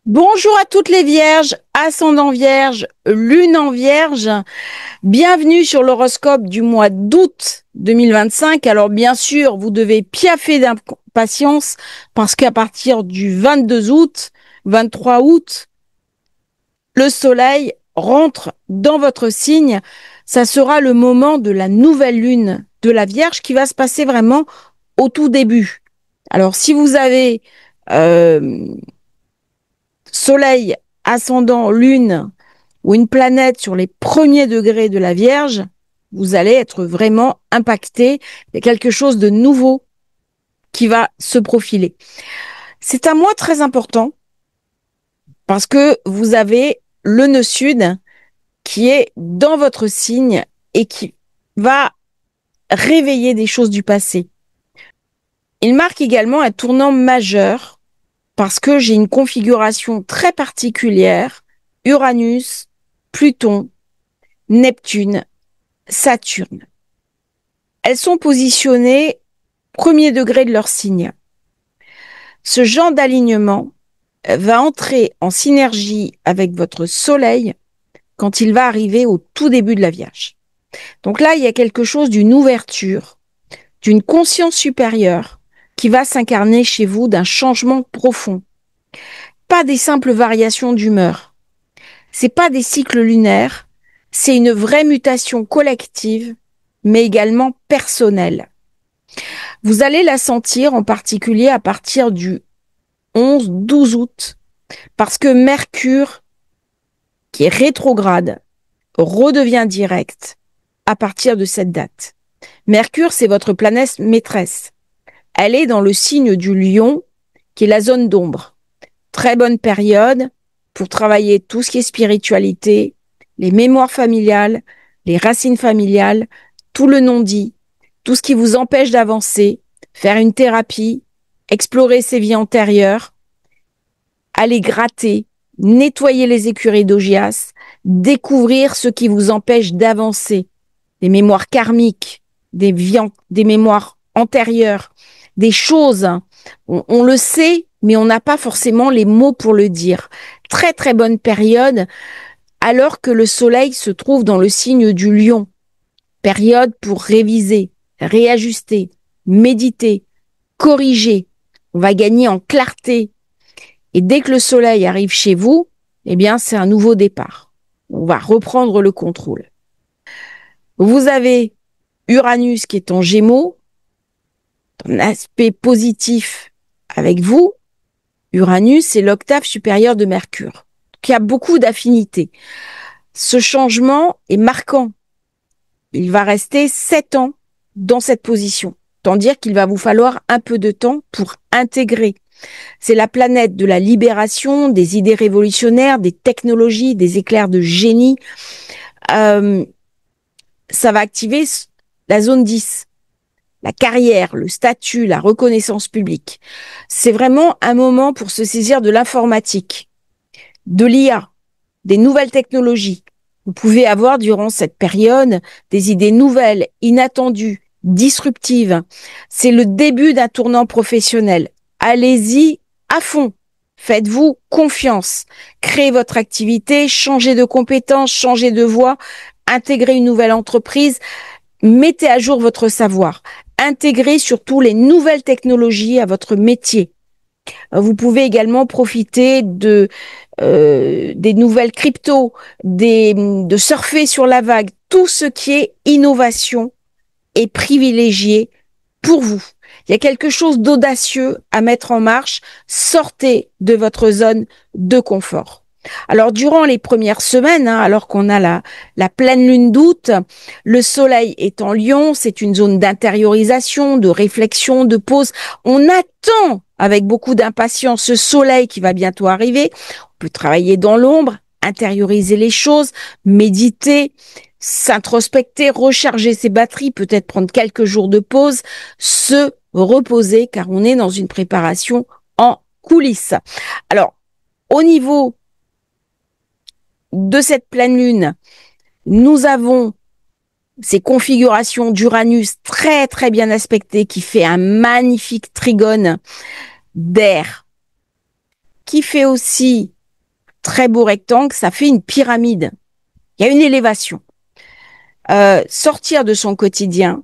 Bonjour à toutes les vierges, ascendant vierge, lune en vierge. Bienvenue sur l'horoscope du mois d'août 2025. Alors bien sûr, vous devez piaffer d'impatience parce qu'à partir du 22 août, 23 août, le soleil rentre dans votre signe. Ça sera le moment de la nouvelle lune de la Vierge qui va se passer vraiment au tout début. Alors si vous avez euh, soleil, ascendant, lune ou une planète sur les premiers degrés de la Vierge, vous allez être vraiment impacté. Il y a quelque chose de nouveau qui va se profiler. C'est un mois très important parce que vous avez le nœud sud qui est dans votre signe et qui va réveiller des choses du passé. Il marque également un tournant majeur parce que j'ai une configuration très particulière, Uranus, Pluton, Neptune, Saturne. Elles sont positionnées premier degré de leur signe. Ce genre d'alignement va entrer en synergie avec votre soleil quand il va arriver au tout début de la Vierge. Donc là, il y a quelque chose d'une ouverture, d'une conscience supérieure qui va s'incarner chez vous, d'un changement profond. Pas des simples variations d'humeur. C'est pas des cycles lunaires. C'est une vraie mutation collective, mais également personnelle. Vous allez la sentir en particulier à partir du 11-12 août, parce que Mercure, qui est rétrograde, redevient direct à partir de cette date. Mercure, c'est votre planète maîtresse. Elle est dans le signe du Lion, qui est la zone d'ombre. Très bonne période pour travailler tout ce qui est spiritualité, les mémoires familiales, les racines familiales, tout le non-dit, tout ce qui vous empêche d'avancer, faire une thérapie, explorer ses vies antérieures, aller gratter, nettoyer les écuries d'Augias, découvrir ce qui vous empêche d'avancer, des mémoires karmiques, des mémoires antérieures, des choses. On le sait, mais on n'a pas forcément les mots pour le dire. Très très bonne période, alors que le soleil se trouve dans le signe du Lion. Période pour réviser, réajuster, méditer, corriger. On va gagner en clarté. Et dès que le soleil arrive chez vous, eh bien, c'est un nouveau départ. On va reprendre le contrôle. Vous avez Uranus qui est en Gémeaux, un aspect positif avec vous. Uranus, c'est l'octave supérieure de Mercure. Donc, il y a beaucoup d'affinités. Ce changement est marquant. Il va rester 7 ans dans cette position. Tant dire qu'il va vous falloir un peu de temps pour intégrer. C'est la planète de la libération, des idées révolutionnaires, des technologies, des éclairs de génie. Ça va activer la zone 10, la carrière, le statut, la reconnaissance publique. C'est vraiment un moment pour se saisir de l'informatique, de l'IA, des nouvelles technologies. Vous pouvez avoir durant cette période des idées nouvelles, inattendues, disruptives. C'est le début d'un tournant professionnel. Allez-y à fond. Faites-vous confiance. Créez votre activité, changez de compétences, changez de voie, intégrez une nouvelle entreprise, mettez à jour votre savoir. Intégrez surtout les nouvelles technologies à votre métier. Vous pouvez également profiter des nouvelles cryptos, de surfer sur la vague. Tout ce qui est innovation est privilégié pour vous. Il y a quelque chose d'audacieux à mettre en marche. Sortez de votre zone de confort. Alors, durant les premières semaines, alors qu'on a la pleine lune d'août, le soleil est en Lion, c'est une zone d'intériorisation, de réflexion, de pause. On attend avec beaucoup d'impatience ce soleil qui va bientôt arriver. On peut travailler dans l'ombre, intérioriser les choses, méditer, s'introspecter, recharger ses batteries, peut-être prendre quelques jours de pause, se reposer, car on est dans une préparation en coulisses. Alors, au niveau de cette pleine lune, nous avons ces configurations d'Uranus très très bien aspectées qui fait un magnifique trigone d'air, qui fait aussi très beau rectangle, ça fait une pyramide. Il y a une élévation. Sortir de son quotidien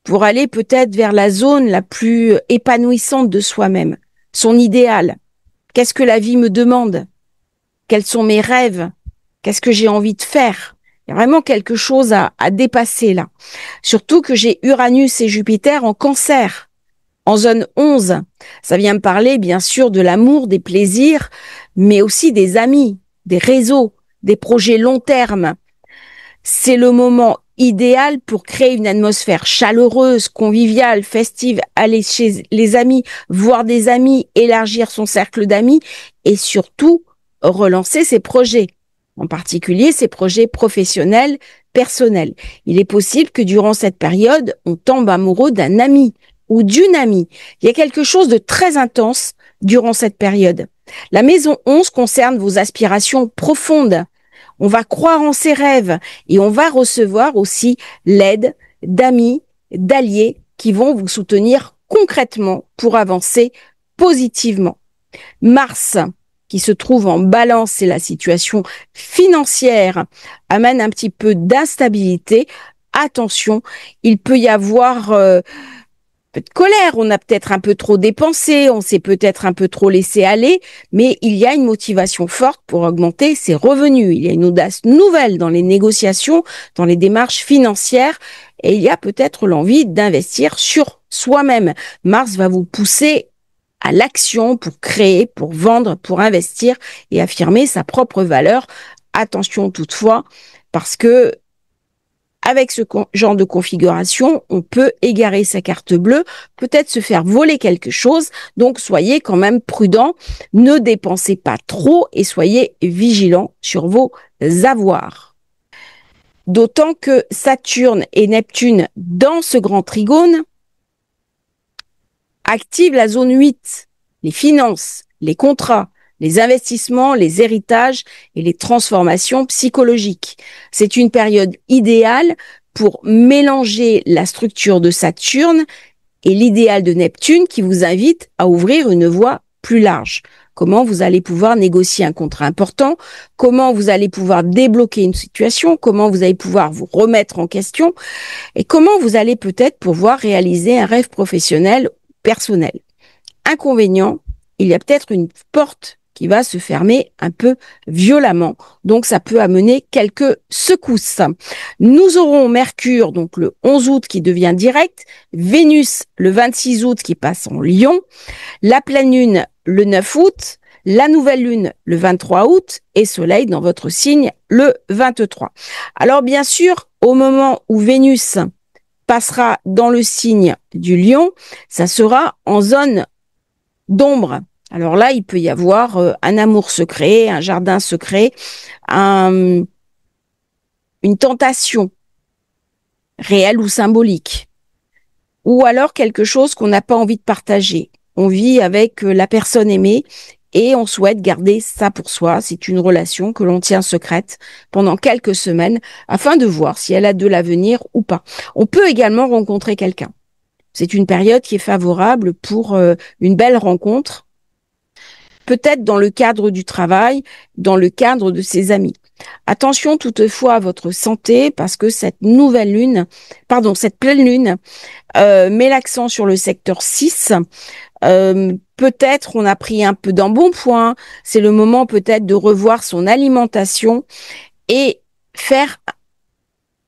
pour aller peut-être vers la zone la plus épanouissante de soi-même, son idéal. Qu'est-ce que la vie me demande? Quels sont mes rêves? Qu'est-ce que j'ai envie de faire? Il y a vraiment quelque chose à dépasser là. Surtout que j'ai Uranus et Jupiter en Cancer, en zone 11. Ça vient me parler bien sûr de l'amour, des plaisirs, mais aussi des amis, des réseaux, des projets long terme. C'est le moment idéal pour créer une atmosphère chaleureuse, conviviale, festive, aller chez les amis, voir des amis, élargir son cercle d'amis et surtout relancer ses projets, en particulier ses projets professionnels, personnels. Il est possible que durant cette période, on tombe amoureux d'un ami ou d'une amie. Il y a quelque chose de très intense durant cette période. La maison 11 concerne vos aspirations profondes. On va croire en ses rêves et on va recevoir aussi l'aide d'amis, d'alliés qui vont vous soutenir concrètement pour avancer positivement. Mars, qui se trouve en balance et la situation financière amène un petit peu d'instabilité. Attention, il peut y avoir peu de colère, on a peut-être un peu trop dépensé, on s'est peut-être un peu trop laissé aller, mais il y a une motivation forte pour augmenter ses revenus. Il y a une audace nouvelle dans les négociations, dans les démarches financières, et il y a peut-être l'envie d'investir sur soi-même. Mars va vous pousser à l'action pour créer, pour vendre, pour investir et affirmer sa propre valeur. Attention toutefois, parce que avec ce genre de configuration, on peut égarer sa carte bleue, peut-être se faire voler quelque chose. Donc, soyez quand même prudents, ne dépensez pas trop et soyez vigilants sur vos avoirs. D'autant que Saturne et Neptune, dans ce grand trigone, activent la zone 8, les finances, les contrats, les investissements, les héritages et les transformations psychologiques. C'est une période idéale pour mélanger la structure de Saturne et l'idéal de Neptune qui vous invite à ouvrir une voie plus large. Comment vous allez pouvoir négocier un contrat important, comment vous allez pouvoir débloquer une situation, comment vous allez pouvoir vous remettre en question et comment vous allez peut-être pouvoir réaliser un rêve professionnel ou personnel. Inconvénient, il y a peut-être une porte qui va se fermer un peu violemment. Donc, ça peut amener quelques secousses. Nous aurons Mercure, donc le 11 août qui devient direct, Vénus le 26 août qui passe en Lion, la pleine lune le 9 août, la nouvelle lune le 23 août et Soleil dans votre signe le 23. Alors, bien sûr, au moment où Vénus passera dans le signe du Lion, ça sera en zone d'ombre. Alors là, il peut y avoir un amour secret, un jardin secret, une tentation réelle ou symbolique, ou alors quelque chose qu'on n'a pas envie de partager. On vit avec la personne aimée et on souhaite garder ça pour soi. C'est une relation que l'on tient secrète pendant quelques semaines afin de voir si elle a de l'avenir ou pas. On peut également rencontrer quelqu'un. C'est une période qui est favorable pour une belle rencontre, peut-être dans le cadre du travail, dans le cadre de ses amis. Attention toutefois à votre santé parce que cette pleine lune met l'accent sur le secteur 6. Peut-être on a pris un peu d'embonpoint. C'est le moment peut-être de revoir son alimentation et faire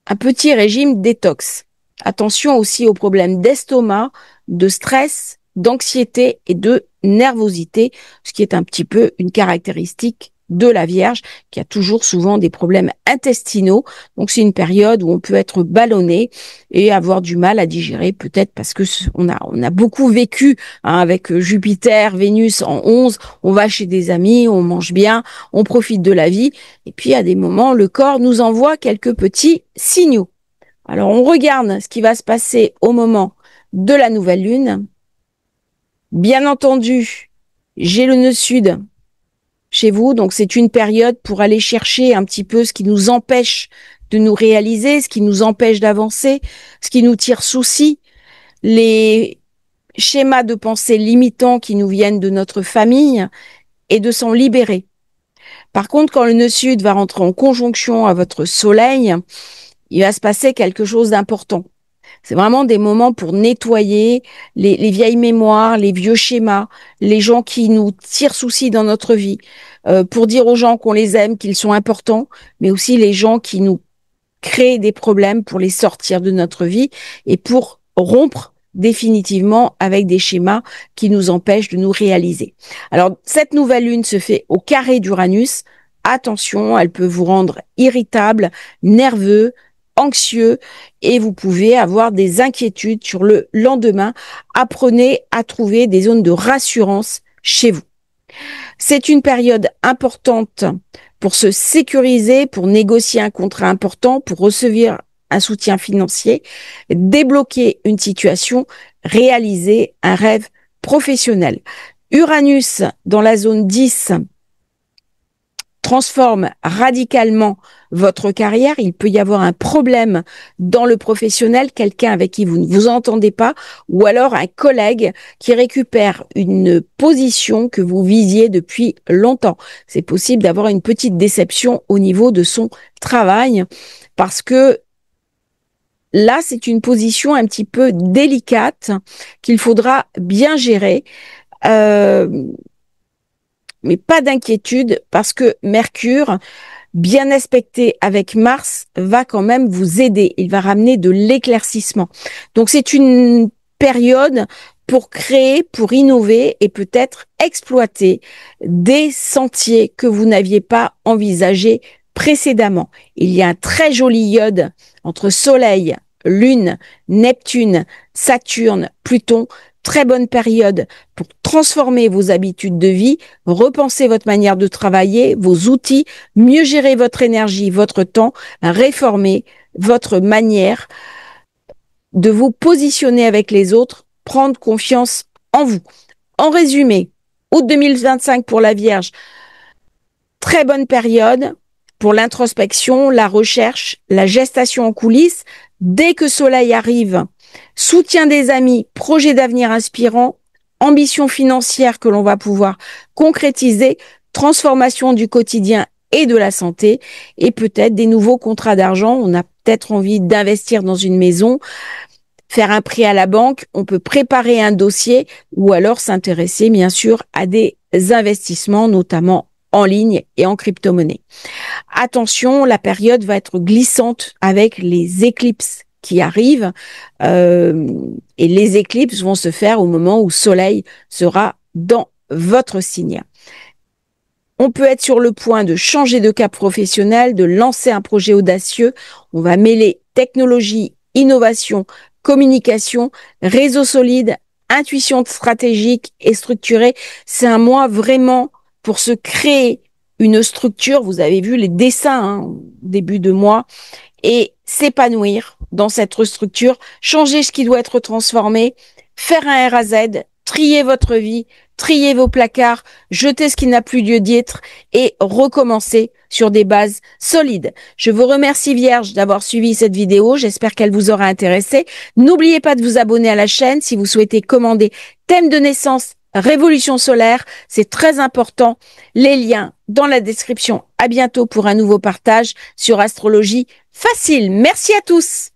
un petit régime détox. Attention aussi aux problèmes d'estomac, de stress, d'anxiété et de nervosité, ce qui est un petit peu une caractéristique de la Vierge, qui a toujours souvent des problèmes intestinaux. Donc c'est une période où on peut être ballonné et avoir du mal à digérer, peut-être parce que on a beaucoup vécu avec Jupiter, Vénus en 11, on va chez des amis, on mange bien, on profite de la vie, et puis à des moments, le corps nous envoie quelques petits signaux. Alors on regarde ce qui va se passer au moment de la nouvelle lune. Bien entendu, j'ai le nœud sud chez vous, donc c'est une période pour aller chercher un petit peu ce qui nous empêche de nous réaliser, ce qui nous empêche d'avancer, ce qui nous tire souci, les schémas de pensée limitants qui nous viennent de notre famille et de s'en libérer. Par contre, quand le nœud sud va rentrer en conjonction à votre soleil, il va se passer quelque chose d'important. C'est vraiment des moments pour nettoyer les vieilles mémoires, les vieux schémas, les gens qui nous tirent souci dans notre vie, pour dire aux gens qu'on les aime, qu'ils sont importants, mais aussi les gens qui nous créent des problèmes pour les sortir de notre vie et pour rompre définitivement avec des schémas qui nous empêchent de nous réaliser. Alors, cette nouvelle lune se fait au carré d'Uranus. Attention, elle peut vous rendre irritable, nerveux, anxieux et vous pouvez avoir des inquiétudes sur le lendemain. Apprenez à trouver des zones de rassurance chez vous. C'est une période importante pour se sécuriser, pour négocier un contrat important, pour recevoir un soutien financier, débloquer une situation, réaliser un rêve professionnel. Uranus dans la zone 10 transforme radicalement votre carrière. Il peut y avoir un problème dans le professionnel, quelqu'un avec qui vous ne vous entendez pas, ou alors un collègue qui récupère une position que vous visiez depuis longtemps. C'est possible d'avoir une petite déception au niveau de son travail, parce que là, c'est une position un petit peu délicate qu'il faudra bien gérer. Mais pas d'inquiétude parce que Mercure, bien aspecté avec Mars, va quand même vous aider. Il va ramener de l'éclaircissement. Donc c'est une période pour créer, pour innover et peut-être exploiter des sentiers que vous n'aviez pas envisagés précédemment. Il y a un très joli iode entre Soleil, Lune, Neptune, Saturne, Pluton. Très bonne période pour transformer vos habitudes de vie, repenser votre manière de travailler, vos outils, mieux gérer votre énergie, votre temps, réformer votre manière de vous positionner avec les autres, prendre confiance en vous. En résumé, août 2025 pour la Vierge, très bonne période pour l'introspection, la recherche, la gestation en coulisses. Dès que Soleil arrive, soutien des amis, projet d'avenir inspirant, ambition financière que l'on va pouvoir concrétiser, transformation du quotidien et de la santé, et peut-être des nouveaux contrats d'argent. On a peut-être envie d'investir dans une maison, faire un prêt à la banque, on peut préparer un dossier ou alors s'intéresser bien sûr à des investissements, notamment en ligne et en crypto-monnaie. Attention, la période va être glissante avec les éclipses qui arrivent et les éclipses vont se faire au moment où Soleil sera dans votre signe. On peut être sur le point de changer de cap professionnel, de lancer un projet audacieux. On va mêler technologie, innovation, communication, réseau solide, intuition stratégique et structurée. C'est un mois vraiment pour se créer une structure. Vous avez vu les dessins au début de mois et s'épanouir dans cette structure, changer ce qui doit être transformé, faire un R à Z, trier votre vie, trier vos placards, jeter ce qui n'a plus lieu d'être et recommencer sur des bases solides. Je vous remercie Vierge d'avoir suivi cette vidéo. J'espère qu'elle vous aura intéressé. N'oubliez pas de vous abonner à la chaîne si vous souhaitez commander thème de naissance Révolution solaire, c'est très important. Les liens dans la description. À bientôt pour un nouveau partage sur Astrologie Facile. Merci à tous.